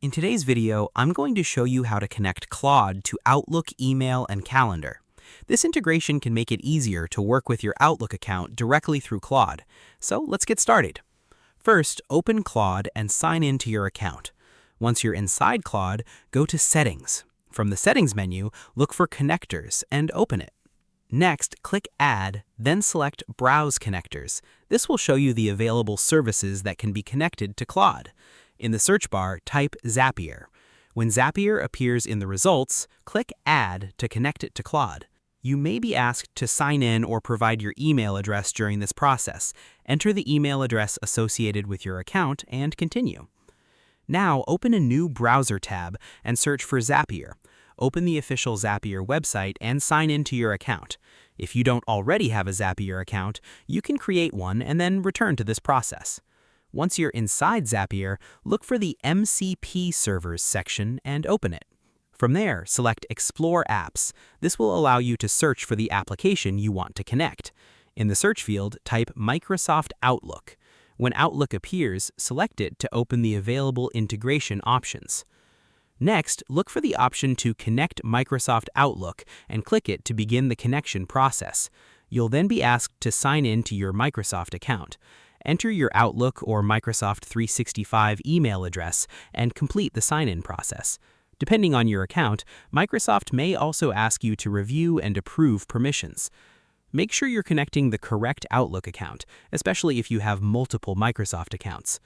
In today's video, I'm going to show you how to connect Claude to Outlook, email, and calendar. This integration can make it easier to work with your Outlook account directly through Claude. So let's get started. First, open Claude and sign in to your account. Once you're inside Claude, go to Settings. From the Settings menu, look for Connectors and open it. Next, click Add, then select Browse Connectors. This will show you the available services that can be connected to Claude. In the search bar, type Zapier. When Zapier appears in the results, click Add to connect it to Claude. You may be asked to sign in or provide your email address during this process. Enter the email address associated with your account and continue. Now, open a new browser tab and search for Zapier. Open the official Zapier website and sign into your account. If you don't already have a Zapier account, you can create one and then return to this process. Once you're inside Zapier, look for the MCP Servers section and open it. From there, select Explore Apps. This will allow you to search for the application you want to connect. In the search field, type Microsoft Outlook. When Outlook appears, select it to open the available integration options. Next, look for the option to Connect Microsoft Outlook and click it to begin the connection process. You'll then be asked to sign in to your Microsoft account. Enter your Outlook or Microsoft 365 email address and complete the sign-in process. Depending on your account, Microsoft may also ask you to review and approve permissions. Make sure you're connecting the correct Outlook account, especially if you have multiple Microsoft accounts.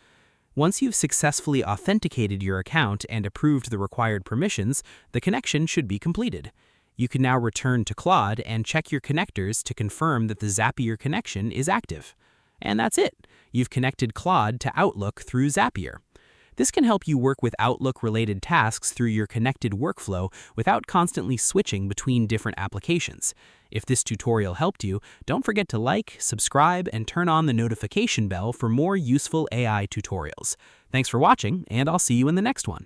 Once you've successfully authenticated your account and approved the required permissions, the connection should be completed. You can now return to Claude and check your connectors to confirm that the Zapier connection is active. And that's it. You've connected Claude to Outlook through Zapier. This can help you work with Outlook-related tasks through your connected workflow without constantly switching between different applications. If this tutorial helped you, don't forget to like, subscribe, and turn on the notification bell for more useful AI tutorials. Thanks for watching, and I'll see you in the next one.